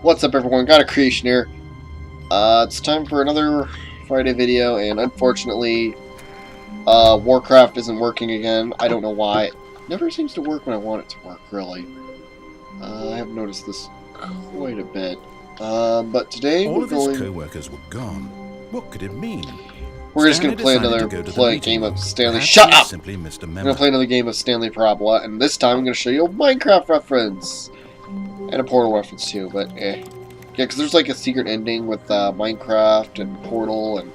What's up, everyone? Got a creation here. It's time for another Friday video, and unfortunately, Warcraft isn't working again. I don't know why. It never seems to work when I want it to work, really. I have noticed this quite a bit. But today All of his co-workers were gone. What could it mean? We're just going to play another game of Stanley. Shut up! Simply missed a I'm going to play another game of Stanley Parable, and this time I'm going to show you a Minecraft reference. And a Portal reference too, but eh. Yeah, because there's like a secret ending with Minecraft and Portal and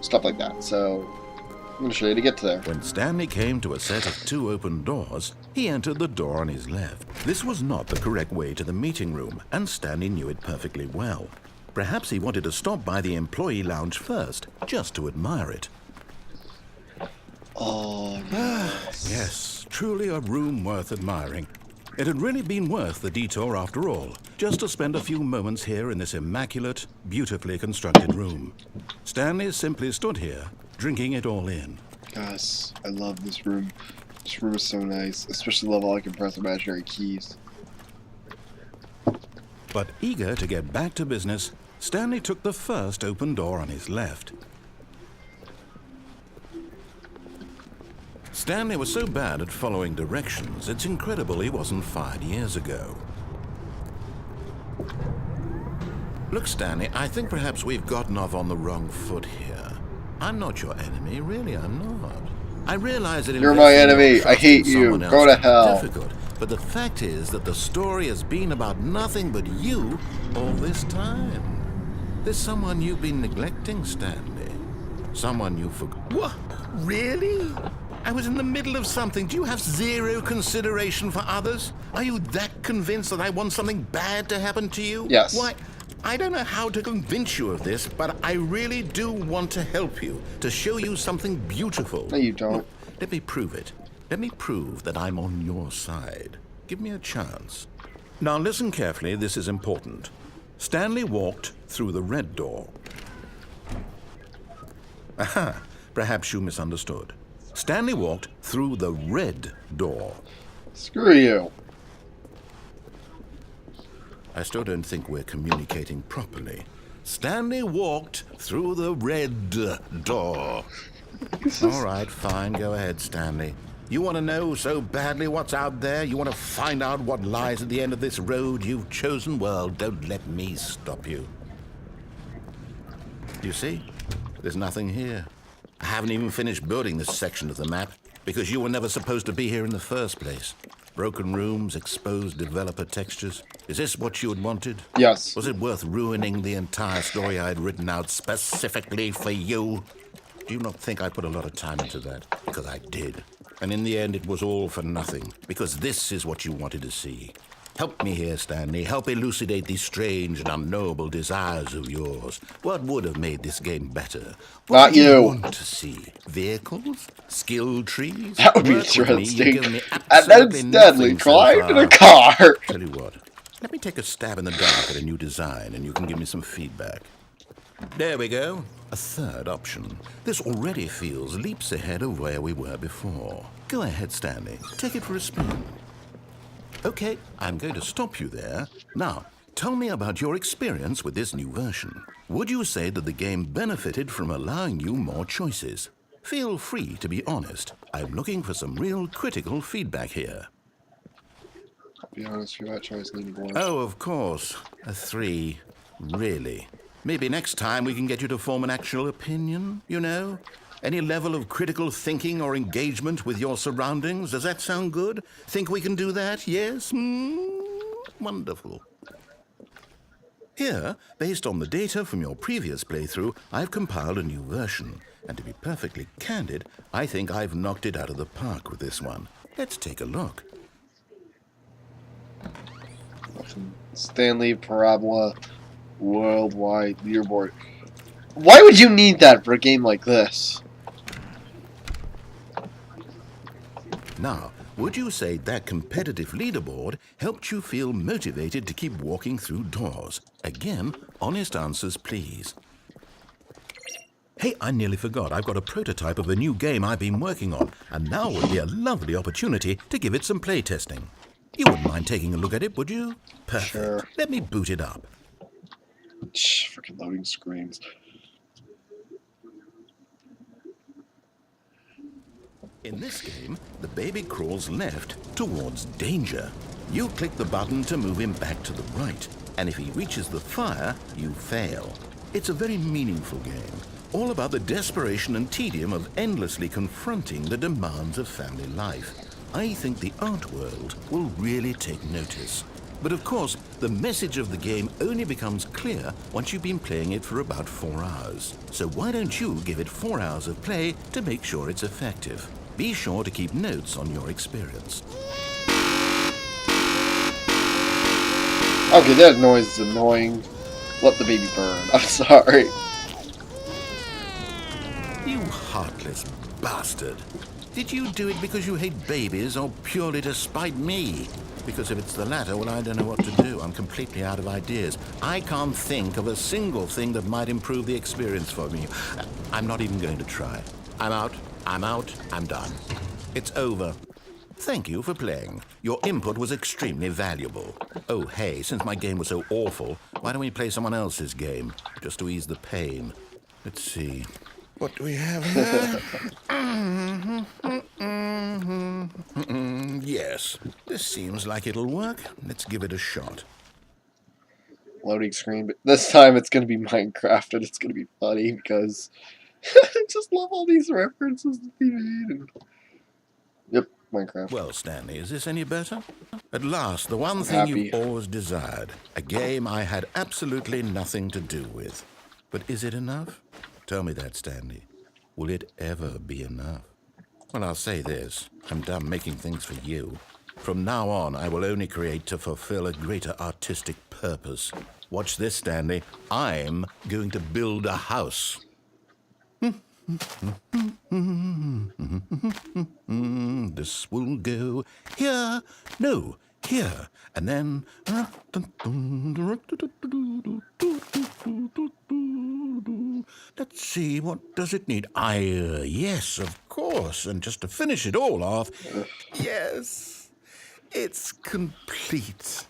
stuff like that. So I'm going to show you to get to there. When Stanley came to a set of 2 open doors, he entered the door on his left. This was not the correct way to the meeting room, and Stanley knew it perfectly well. Perhaps he wanted to stop by the employee lounge first, just to admire it. Oh, yes. Yes, truly a room worth admiring. It had really been worth the detour after all, just to spend a few moments here in this immaculate, beautifully constructed room. Stanley simply stood here, drinking it all in. Gosh, I love this room. This room is so nice, especially the level I can press imaginary keys. But eager to get back to business, Stanley took the first open door on his left. Stanley was so bad at following directions, it's incredible he wasn't fired years ago. Look, Stanley, I think perhaps we've gotten off on the wrong foot here. I'm not your enemy, really, I'm not. I realize that you're my enemy. I hate you. Go to hell. Difficult, but the fact is that the story has been about nothing but you all this time. There's someone you've been neglecting, Stanley. Someone you forgot. What? Really? I was in the middle of something. Do you have zero consideration for others? Are you that convinced that I want something bad to happen to you? Yes. Why, I don't know how to convince you of this, but I really do want to help you, to show you something beautiful. No, you don't. Look, let me prove it. Let me prove that I'm on your side. Give me a chance. Now listen carefully, this is important. Stanley walked through the red door. Aha, perhaps you misunderstood. Stanley walked through the red door. Screw you. I still don't think we're communicating properly. Stanley walked through the red door. All right, fine. Go ahead, Stanley. You want to know so badly what's out there? You want to find out what lies at the end of this road you've chosen? Well, don't let me stop you. You see? There's nothing here. I haven't even finished building this section of the map because you were never supposed to be here in the first place. Broken rooms, exposed developer textures. Is this what you had wanted? Yes. Was it worth ruining the entire story I had written out specifically for you? Do you not think I put a lot of time into that? Because I did. And in the end, it was all for nothing. Because this is what you wanted to see. Help me here, Stanley. Help elucidate these strange and unknowable desires of yours. What would have made this game better? What Not you. You want to see? Vehicles? Skill trees? That would be interesting. And then Stanley climbed in a car. Tell you what. Let me take a stab in the dark at a new design, and you can give me some feedback. There we go. A third option. This already feels leaps ahead of where we were before. Go ahead, Stanley. Take it for a spin. Okay, I'm going to stop you there. Now, tell me about your experience with this new version. Would you say that the game benefited from allowing you more choices? Feel free to be honest. I'm looking for some real critical feedback here. I'll be honest, you're not choice anymore. Oh, of course. A 3. Really? Maybe next time we can get you to form an actual opinion, you know? Any level of critical thinking or engagement with your surroundings? Does that sound good? Think we can do that? Yes? Wonderful. Here, based on the data from your previous playthrough, I've compiled a new version. And to be perfectly candid, I think I've knocked it out of the park with this one. Let's take a look. Stanley Parable Worldwide Leaderboard. Why would you need that for a game like this? Now, would you say that competitive leaderboard helped you feel motivated to keep walking through doors? Again, honest answers, please. Hey, I nearly forgot. I've got a prototype of a new game I've been working on, and now would be a lovely opportunity to give it some playtesting. You wouldn't mind taking a look at it, would you? Perfect. Sure. Let me boot it up. Freaking loading screens. In this game, the baby crawls left towards danger. You click the button to move him back to the right, and if he reaches the fire, you fail. It's a very meaningful game, all about the desperation and tedium of endlessly confronting the demands of family life. I think the art world will really take notice. But of course, the message of the game only becomes clear once you've been playing it for about 4 hours. So why don't you give it 4 hours of play to make sure it's effective? Be sure to keep notes on your experience. Okay, that noise is annoying. Let the baby burn. I'm sorry. You heartless bastard. Did you do it because you hate babies or purely to spite me? Because if it's the latter, well, I don't know what to do. I'm completely out of ideas. I can't think of a single thing that might improve the experience for me. I'm not even going to try. I'm out. I'm done. It's over. Thank you for playing. Your input was extremely valuable. Oh, hey, since my game was so awful, why don't we play someone else's game, just to ease the pain? Let's see. What do we have here? Yes, this seems like it'll work. Let's give it a shot. Loading screen, but this time it's going to be Minecraft, and it's going to be funny because I just love all these references that they made. And... Yep, Minecraft. Well, Stanley, is this any better? At last, the one I'm thing happy. you've always desired. A game I had absolutely nothing to do with. But is it enough? Tell me that, Stanley. Will it ever be enough? Well, I'll say this. I'm done making things for you. From now on, I will only create to fulfill a greater artistic purpose. Watch this, Stanley. I'm going to build a house. This will go here. No, here. And then... Let's see, what does it need? Yes, of course. And just to finish it all off, yes, it's complete.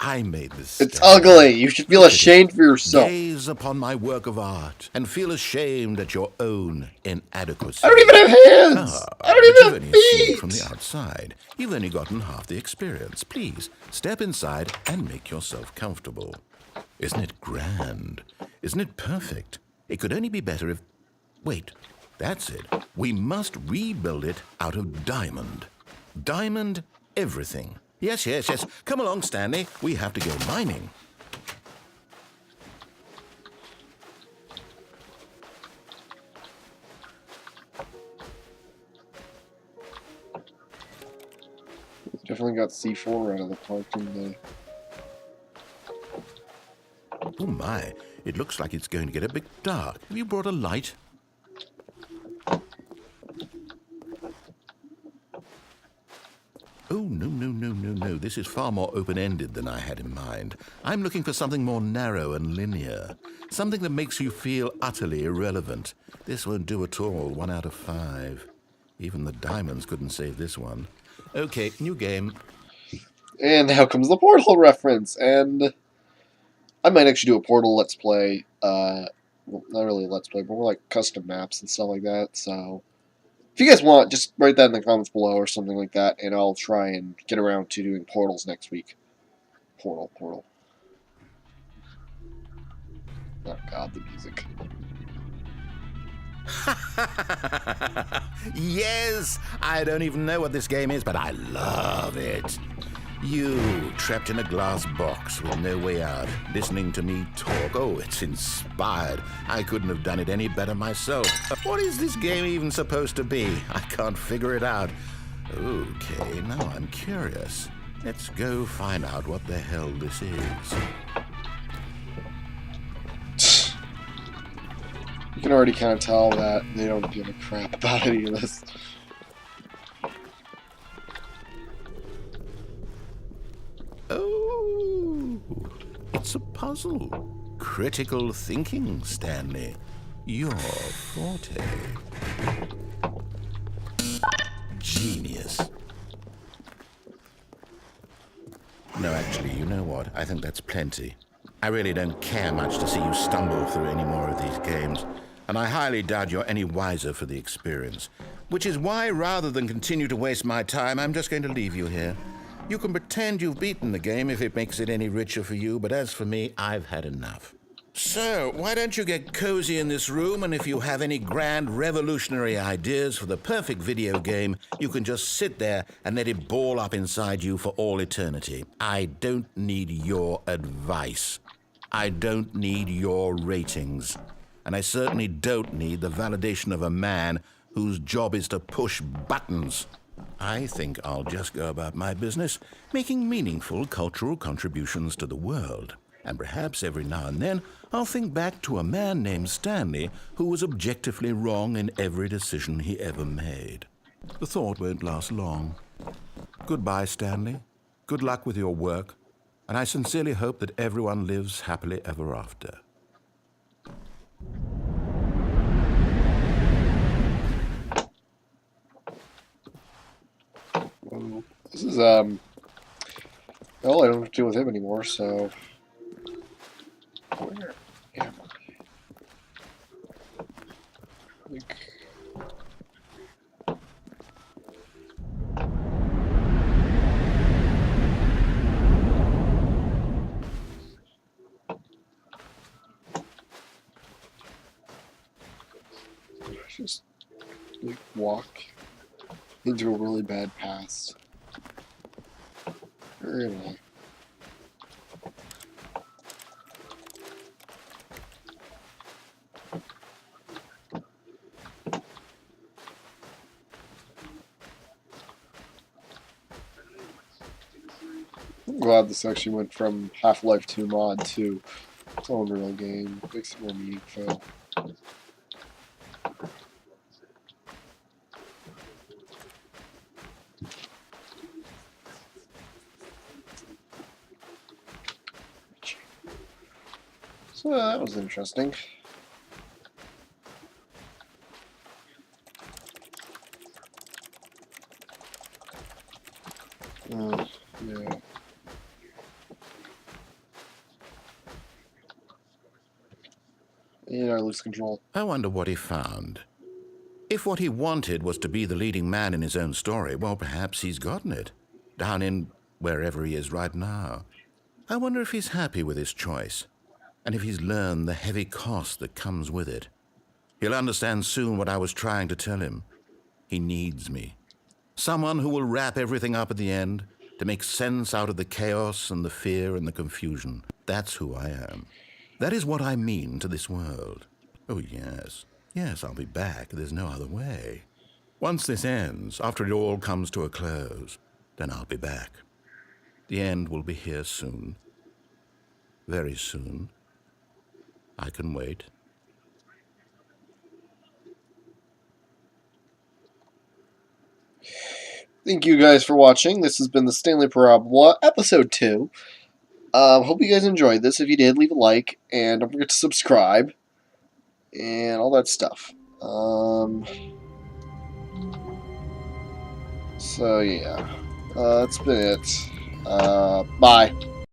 I made this. It's ugly. You should feel ashamed for yourself. Gaze upon my work of art and feel ashamed at your own inadequacy. I don't even have hands. I don't even have You've only seen it feet. from the outside. You've only gotten half the experience. Please, step inside and make yourself comfortable. Isn't it grand? Isn't it perfect? It could only be better if... Wait, that's it. We must rebuild it out of diamond. Diamond everything. Yes. Come along, Stanley. We have to go mining. Definitely got C4 out of the park, didn't they? Oh my, it looks like it's going to get a bit dark. Have you brought a light? Oh, no. This is far more open-ended than I had in mind. I'm looking for something more narrow and linear. Something that makes you feel utterly irrelevant. This won't do at all. 1 out of 5. Even the diamonds couldn't save this one. Okay, new game. And now comes the Portal reference, and I might actually do a Portal Let's Play, well, not really Let's Play, but more like custom maps and stuff like that, so if you guys want, just write that in the comments below or something like that, and I'll try and get around to doing Portals next week. Portal. Oh god, the music. Yes! I don't even know what this game is, but I love it. You, trapped in a glass box with no way out, listening to me talk. Oh, it's inspired. I couldn't have done it any better myself. What is this game even supposed to be? I can't figure it out. Okay, now I'm curious. Let's go find out what the hell this is. You can already kind of tell that they don't give a crap about any of this. Oh, it's a puzzle. Critical thinking, Stanley. Your forte. Genius. No, actually, you know what? I think that's plenty. I really don't care much to see you stumble through any more of these games, and I highly doubt you're any wiser for the experience. Which is why, rather than continue to waste my time, I'm just going to leave you here. You can pretend you've beaten the game if it makes it any richer for you, but as for me, I've had enough. So, why don't you get cozy in this room, and if you have any grand revolutionary ideas for the perfect video game, you can just sit there and let it ball up inside you for all eternity. I don't need your advice. I don't need your ratings. And I certainly don't need the validation of a man whose job is to push buttons. I think I'll just go about my business, making meaningful cultural contributions to the world. And perhaps every now and then, I'll think back to a man named Stanley who was objectively wrong in every decision he ever made. The thought won't last long. Goodbye, Stanley. Good luck with your work, and I sincerely hope that everyone lives happily ever after. This is, well, I don't have to deal with him anymore, so... Where am I? Like... Just, like, walk into a really bad past. Where am I? I'm glad this actually went from Half-Life 2 mod to its own real game. Makes it more meaningful. So that was interesting. Yeah. And I lose control. I wonder what he found. If what he wanted was to be the leading man in his own story, well, perhaps he's gotten it. Down in wherever he is right now. I wonder if he's happy with his choice, and if he's learned the heavy cost that comes with it. He'll understand soon what I was trying to tell him. He needs me. Someone who will wrap everything up at the end, to make sense out of the chaos and the fear and the confusion. That's who I am. That is what I mean to this world. Oh, yes. Yes, I'll be back. There's no other way. Once this ends, after it all comes to a close, then I'll be back. The end will be here soon. Very soon. I can wait. Thank you guys for watching. This has been the Stanley Parable, episode 2. Hope you guys enjoyed this. If you did, leave a like, and don't forget to subscribe, and all that stuff. So yeah, that's been it. Bye.